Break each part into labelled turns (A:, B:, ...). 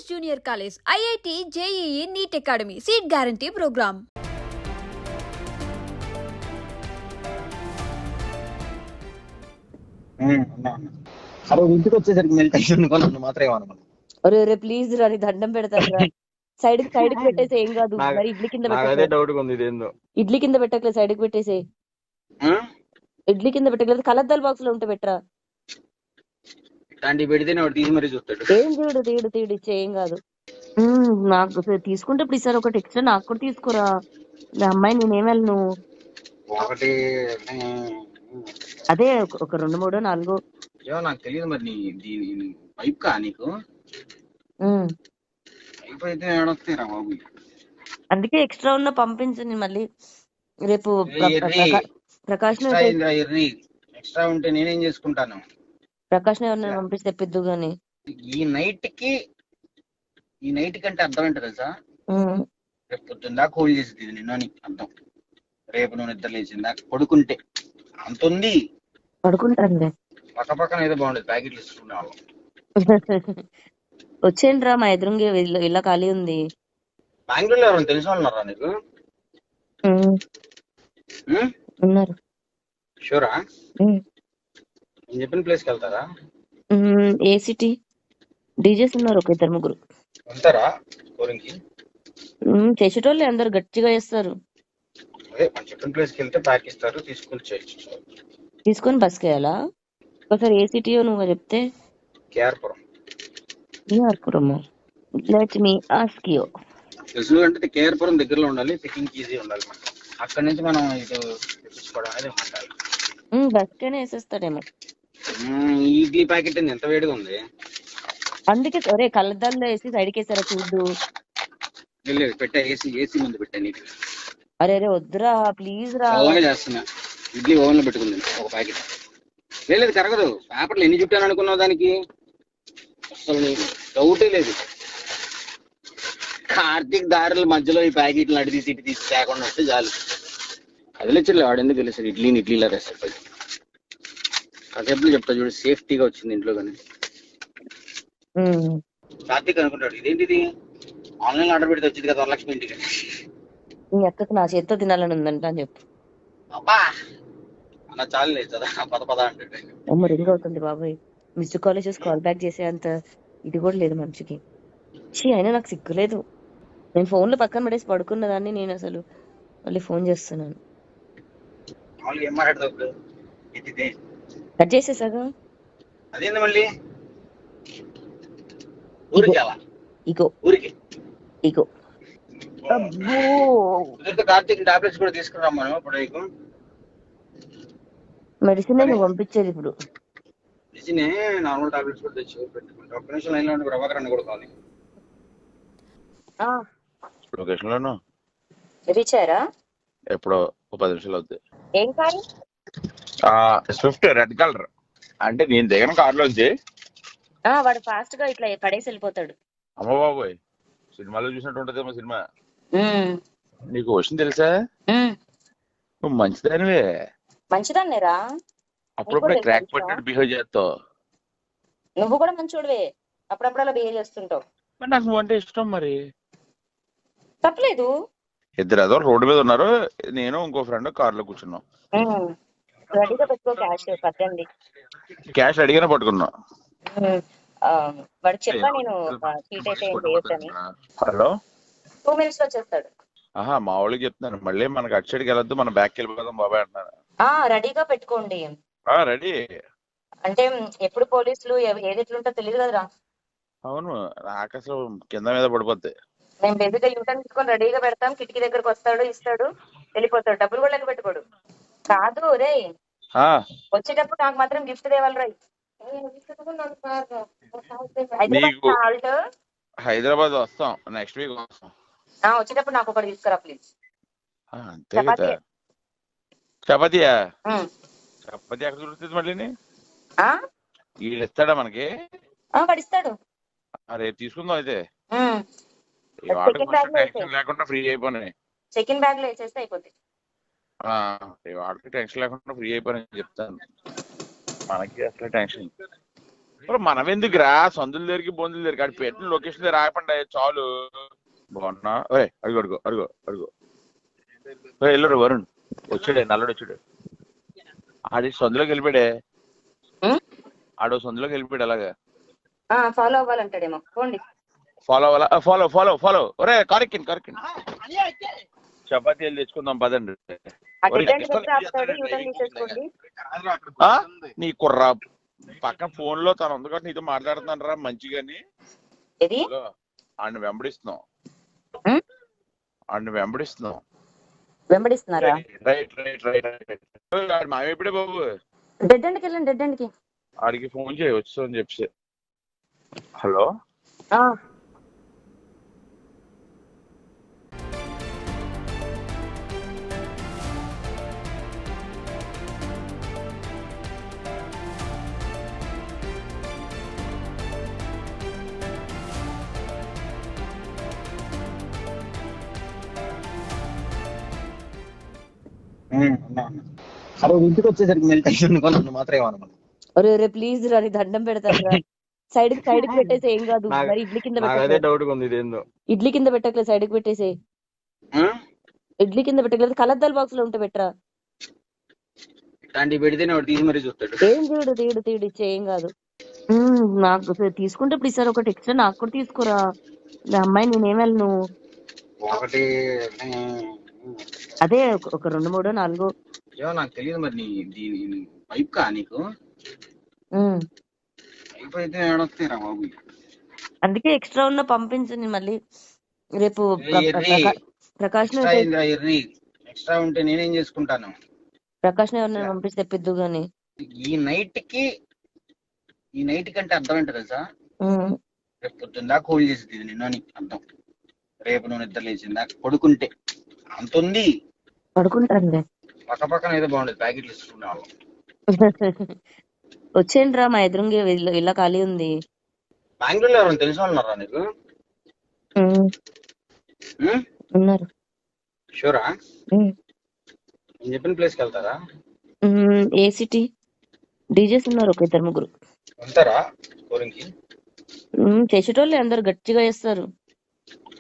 A: Junior College, IIT, JEE, NEET Academy, Seat Guarantee Program.
B: అరే ఇంటికి వచ్చేసరికి మెల్ట్ అయ్యి నన్ను మాత్రం ఏమనుకున్నా.
C: అరే రే ప్లీజ్ రా నీ దండం పెడతాను రా. సైడ్ కి పెట్టేసి ఏం కాదు. మరి ఇడ్లీ కింద
B: అదే డౌట్ ఉంది ఇదేందో.
C: ఇడ్లీ కింద పెట్టకలేదు, సైడ్ కి పెట్టేసి. ఇడ్లీ కింద పెట్టకలేదు, కలద్దాల బాక్స్ లో ఉంటే పెట్టరా.
B: ఇట్లాంటివి పెడితేనే వాడు తీసి మరీ చూస్తాడు.
C: ఏం తీడు ఇచ్చే ఏం కాదు. నాకు తీసుకుంటే ఇప్పుడు ఈసారి ఒకటి ఎక్స్ట్రా నాకు కూడా తీసుకురా. అమ్మాయి నేనేం వెళ్ళను.
B: ఒకటి
C: అదే ఒక 2, 3, 4.
B: ఏమో నాకు తెలియదు మరి. దీని పైప్ కా నీకు పైప్ అయితే ఏడొస్తాయిరా బాబు.
C: అందుకే ఎక్స్ట్రా ఉన్న పంపించండి మళ్ళీ రేపు. ప్రకాష్
B: ఎక్స్ట్రా ఉంటే నేనేం చేసుకుంటాను.
C: ప్రకాష్ ఎవరిని పంపిస్తే తెప్పిద్దు గాని.
B: ఈ నైట్ కి అంటే అర్థం ఏంటో తెలుసా? రేపు పొద్దున్న దాకా హోల్డ్ చేసేది నిన్న అర్థం. రేపు నువ్వు నిద్ర లేచిందా పడుకుంటే అంత ఉంది.
C: పడుకుంటాను
B: పక్కన ఏదో బాగుండేది ప్యాకెట్లు ఇస్తుకునే వాళ్ళం.
C: వచ్చేయండి రా, మా ఎదురుంగే ఇలా ఖాళీ ఉంది.
B: బెంగళూరులో ఎవరైనా తెలిసిన వాళ్ళు ఉన్నారా నీకు?
C: ఉన్నారు.
B: షూరా? నేను చెప్పిన ప్లేస్కి వెళ్తారా?
C: ఏ సిటీ? డీజేస్ ఉన్నారు ఒక 2-3.
B: వెళ్తారా స్కోరింగ్కి?
C: చేసేటోళ్ళే అందరు గట్టిగా చేస్తారు.
B: అదే మనం చెప్పిన ప్లేస్కి వెళ్తే ప్యాక్ ఇస్తారు, తీసుకొని
C: బస్కి వెళ్ళాలా? ఒకసారి ఏ సిటీయో నువ్వు చెప్తే.
B: KR Puram.
C: Let me ask you.
B: తెలుసు అంటే కేఆర్పురం దగ్గరలో ఉండాలి, పికింగ్ ఈజీ ఉండాలి. మనకి అక్కడ నుంచి మనం ఇటు తెప్పించుకోవడం అనేది ఉండాలి.
C: బస్కైనా వేసేస్తాడేమో.
B: ఇడ్లీ ప్యాకెట్ ఎంత వేడిగా ఉంది.
C: అందుకే ఒరే కళ్ళద్దాల్లో వేసి సైడ్కి వేసారా చూడు.
B: పెట్టా ఏసీ ముందు పెట్టా నీకు.
C: అరే వద్దురా ప్లీజ్ రా.
B: అలాగే చేస్తున్నా. ఇడ్లీ ఓవెన్ లో పెట్టుకుంది ఒక ప్యాకెట్. లేదు కరగదు. పేపర్లు ఎన్ని చుట్టాను అనుకున్నావు దానికి? అసలు డౌటే లేదు. కార్తీక్ దారుల మధ్యలో ఈ ప్యాకెట్లు అడి తీసి ఇటు తీసి తేకుండా వస్తే చాలు. కదిలిచ్చలే వాడు ఎందుకు తెలుసు ఇడ్లీలా రెసిపీ. కాసేపు చెప్తా చూడు, సేఫ్టీగా వచ్చింది ఇంట్లో. కానీ కార్తీక్ అనుకుంటాడు ఇదేంటిది ఆన్లైన్ ఆర్డర్ పెడితే వచ్చింది కదా వరలక్ష్మి ఇంటికి.
C: నీ అక్కకు నా చేత్తో తినాలని ఉందంట అని చెప్పు.
B: అబ్బా అన్న చాలు లేదు పద అంటే.
C: అమ్మ రింగ్ అవుతుంది బాబాయ్. మిస్డ్ కాలేజెస్ కాల్ బ్యాక్ చేసే అంత ఇది కూడా లేదు మనిషికి. అయినా నాకు సిగ్గులేదు. నేను ఫోన్లో పక్కన పడేసి పడుకున్న దాన్ని నేను అసలు మళ్ళీ ఫోన్ చేస్తున్నాను. కట్ చేసేసాగా.
B: అదేంది మళ్ళీ
C: ఇగో
B: కార్తీక్ టాబ్లెట్స్ కూడా తీసుకురామ్మా. ఇప్పుడు
C: మెడిసిన్ నువ్వు పంపించేది ఇప్పుడు.
B: మెడిసిన్ నార్మల్ టాబ్లెట్స్ కూడా తెచ్చి పెట్టుకుంటా. ఒక్క నిమిషం లైన్ లో ఉండి ప్రభాకర్ అన్న కూడా కావాలి. లొకేషన్ లోను
C: రీచ్ అయ్యారా?
B: ఎప్పుడో 10 నిమిషాలు అవుతుంది.
C: ఏం కారు?
B: Swift red colour. అంటే నేను దిగిన కార్లోంచి
C: వాడు ఫాస్ట్ గా ఇట్లా పడేసి వెళ్ళిపోతాడు.
B: అమ్మ బాబోయ్, సినిమాలో చూసినట్టు ఉంటదేమో సినిమా. నీకు విషయం తెలుసా? నువ్వు మంచిదానివే.
C: మంచిదాన్నేరా.
B: అప్పుడప్పుడు క్రాక్ పట్టినట్టు బిహేవ్ చేస్తావు.
C: నువ్వు కూడా మంచోడివే, అప్పుడప్పుడు అలా బిహేవ్ చేస్తుంటావు.
B: మరి నాకు నువ్వు అంటే ఇష్టం. మరి
C: తప్పలేదు.
B: ఇద్దరు ఏదో రోడ్డు మీద ఉన్నారు, నేను ఇంకో ఫ్రెండ్ కార్ లో కూర్చున్నాం.
C: రెడీగా పెట్టుకో, క్యాష్ పట్టండి.
B: క్యాష్ అడిగానే పట్టుకున్నా.
C: వాడు చెప్పా నేను సీట్ అయితే ఏం చేయొచ్చని.
B: హలో
C: 2 minutes లో వచ్చేస్తాడు.
B: మా వాళ్ళకి చెప్తున్నాను మళ్ళీ మనకి అటు సైడ్కి వెళ్ళొద్దు, మనం బ్యాక్ వెళ్ళిపోదాం బాబాయ్ అంటున్నాను.
C: రెడీగా పెట్టుకోండి.
B: రెడీ
C: అంటే ఎప్పుడు పోలీసులు ఏది ఎట్లుంటో తెలియదు కదరా.
B: అవును, నాకు అసలు కింద మీద పడిపోద్ది.
C: మేము బేసిక్గా యూటర్న్ తీసుకొని రెడీగా పెడతాం. కిటికీ దగ్గరకు వస్తాడు, ఇస్తాడు, వెళ్ళిపోతాడు. డబ్బులు కూడా లెక్క పెట్టుకోడు. కాదు రే, వచ్చేటప్పుడు నాకు మాత్రం గిఫ్ట్ తేవాలి.
B: హైదరాబాద్ వస్తాం నెక్స్ట్ వీక్ వస్తాం.
C: వచ్చేటప్పుడు నాకు ఒకటి తీసుకురా ప్లీజ్.
B: అంతే కదా. చపాతీయా? చపాతీ ఎక్కడ దొరుకుతుంది మళ్ళీ? వీడు ఇస్తాడా మనకి?
C: పడిస్తాడు.
B: రేపు తీసుకుందాం అయితే. లేకుండా ఫ్రీ అయిపోయినాయి.
C: చెక్ ఇన్ బ్యాగ్ లో వేసేస్తే అయిపోతుంది.
B: వాడికి టెన్షన్ లేకుండా ఫ్రీ అయిపోయినా చెప్తాను. మనకి అసలు టెన్షన్.
D: ఇప్పుడు మనం ఎందుకురా సందుల దగ్గరికి బొందుల దగ్గరికి అటు పెట్టిన లొకేషన్ దగ్గర రాయపండి చాలు. బాగున్నా అడుగు అడుగు అడుగు అడుగు వెళ్ళరు వరుణ్ వచ్చాడే నల్లడు వచ్చాడు. ఆడి సందులోకి వెళ్ళిపోయాడే, ఆడు సందులోకి వెళ్ళిపోయాడు. అలాగా
C: ఫాలో అవ్వాలంటాడేమో. పోండి
D: ఫాలో అవ్వాలా? Follow follow follow. ఒరే కారెక్కింది కారెక్కింది. చపాతీలు తెచ్చుకుందాం పదండి. నీ కుర్రా పక్కన ఫోన్ లో తను ఉంది కాబట్టి నీతో మాట్లాడుతున్నాను రా మంచిగాని. ఆడిని వెంబడిస్తున్నాం, ఆడిని వెంబడిస్తున్నాం.
C: వెంబడిస్తున్నారా?
D: Right right right right. మావి ఎప్పుడే బాబు?
C: డెడ్ ఎండ్కి వెళ్ళండి, డెడ్ ఎండ్కి.
D: ఆడికి ఫోన్ చేయి వచ్చు అని చెప్పి. హలో
B: ఇంటికి వచ్చేసరికి మెల్ట్ అయిపోయి మాత్రం ఏమన్నా.
C: అరే ప్లీజ్ రా, దండం పెడతాను. సైడ్ కి పెట్టేసి ఏం కాదు. మరి ఇడ్లీ కింద ఇడ్లీ కింద పెట్టకలేదు, సైడ్ కి పెట్టేసి. ఇడ్లీ కింద పెట్టకలేదు, కలద్దాల బాక్స్ లో ఉంటే పెట్టరా. ఏం తీడు ఇచ్చే ఏం కాదు. నాకు తీసుకుంటే ఇప్పుడు ఈసారి ఒకటి ఎక్స్ట్రా నాకు కూడా తీసుకోరా. అమ్మాయి నేనేం వెళ్ళను. అదే ఒక 2, 3, 4
B: నాకు తెలియదు మరి. పైప్ కా నీకు పైప్ అయితే ఏడొస్తాయిరా బాబు.
C: అందుకే ఎక్స్ట్రా ఉన్న పంపించండి. మళ్ళీ రేపు ప్రకాష్
B: ఎక్స్ట్రా ఉంటే నేనేం చేసుకుంటాను.
C: ప్రకాష్ ఎవరిని పంపిస్తే తెప్పిద్దు గాని.
B: ఈ నైట్ కంటే అర్థం ఏంటో తెలుసా? రేపు పొద్దున్న దాకా హోల్డ్ చేసింది ఇది నిన్న అర్థం. రేపు నువ్వు నిద్ర లేచింది దాకా పడుకుంటే అంత ఉంది.
C: పడుకుంటాను
B: పక్క పక్కన ఏదో బాగుండేది ప్యాకెట్లు ఇస్తుకునే వాళ్ళం.
C: వచ్చేయండి రా, మా ఎదురుగా ఇళ్ళ ఖాళీ ఉంది.
B: బెంగళూరులో ఎవరైనా తెలిసిన వాళ్ళు ఉన్నారా నీకు?
C: ఉన్నారు.
B: షూరా? నేను చెప్పిన ప్లేస్కి వెళ్తారా?
C: ఏ సిటీ? డీజేస్ ఉన్నారు ఒక 2, 3.
B: వెళ్తారా స్కోరింగ్ కి?
C: చేసేటోళ్ళే అందరు గట్టిగా చేస్తారు.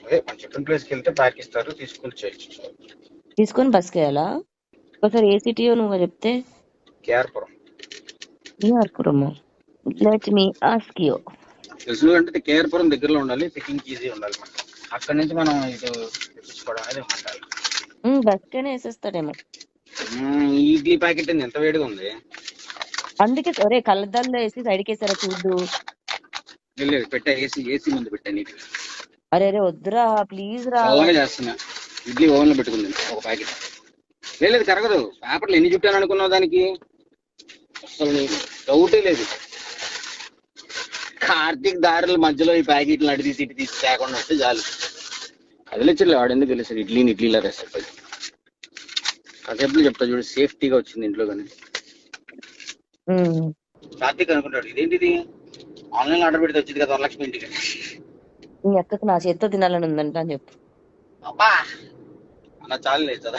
B: అదే మనం చెప్పిన ప్లేస్కి వెళ్తే ప్యాక్ ఇస్తారు, తీసుకొని చేయొచ్చు.
C: తీసుకొని బస్కి వెళ్ళాలా? ఒకసారి ఏ సిటీ నువ్వు చెప్తే.
B: KR Puram.
C: Let me ask you.
B: తెలుసు అంటే కేఆర్పురం దగ్గరలో ఉండాలి, పికింగ్ ఈజీ ఉండాలి. మనకి అక్కడి నుంచి మనం ఇటు తెప్పించుకోవడం అనేది ఉండాలి.
C: బస్కనే వేసేస్తాడేమో.
B: ఇడ్లీ ప్యాకెట్ ఎంత వేడిగా ఉంది.
C: అందుకే ఒరే కళ్ళద్దాల్లో వేసి సైడ్కి వేసారా చూడు.
B: లేదు పెట్టా, ఏసీ ముందు పెట్టా నీకు.
C: అరే వద్దురా ప్లీజ్ రా.
B: అలాగే చేస్తున్నా. ఇడ్లీ ఓవెన్ లో పెట్టుకుంది ఒక ప్యాకెట్. లేదు కరగదు. పేపర్లు ఎన్ని చుట్టాను అనుకున్నావు దానికి? అసలు నీకు డౌటే లేదు. కార్తీక్ దారుల మధ్యలో ఈ ప్యాకెట్లు అడి తీసి ఇటు తీసి తేకుండా వస్తే చాలు. కదిలిచ్చలే వాడు ఎందుకు తెలియదు. ఇడ్లీలా రెసిపీ కాసేపు చెప్తా చూడు. సేఫ్టీగా వచ్చింది ఇంట్లో కానీ. కార్తీక్ అనుకుంటాడు ఇదేంటిది ఆన్లైన్ ఆర్డర్ పెడితే వచ్చింది కదా వరలక్ష్మి ఇంటికి.
C: నీ అక్కకు నా చేత్తో తినాలని ఉందంట అని చెప్పు.
B: అబ్బా అలా చాలు లేదు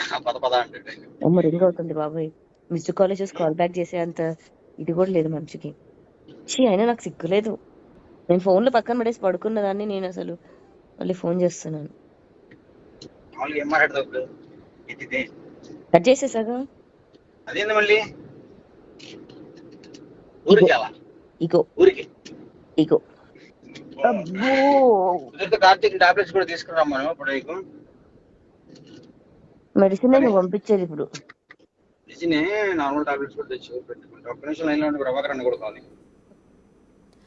B: పద అంటే
C: రింగ్ అవుతుంది బాబాయ్. మిస్డ్ కాలేజెస్ కాల్ బ్యాక్ చేసే అంత ఇది కూడా లేదు మనిషికి. అయినా నాకు సిగ్గులేదు. నేను ఫోన్ లో పక్కన పడేసి పడుకున్నదాన్ని. నేను అసలు మళ్ళీ ఫోన్ చేస్తున్నాను. కట్ చేసేసాగా.
B: అదేంది మళ్ళీ
C: ఇగో
B: కార్తీక్ టాబ్లెట్స్ కూడా తీసుకురామ్మను. ఇప్పుడు
C: మెడిసిన్ నువ్వు పంపించేది ఇప్పుడు.
B: మెడిసిన్ నార్మల్ టాబ్లెట్స్ కూడా తెచ్చి పెట్టుకుంటా. ఒక్క నిమిషం లైన్ లో ప్రభాకర్ అన్న కూడా కావాలి.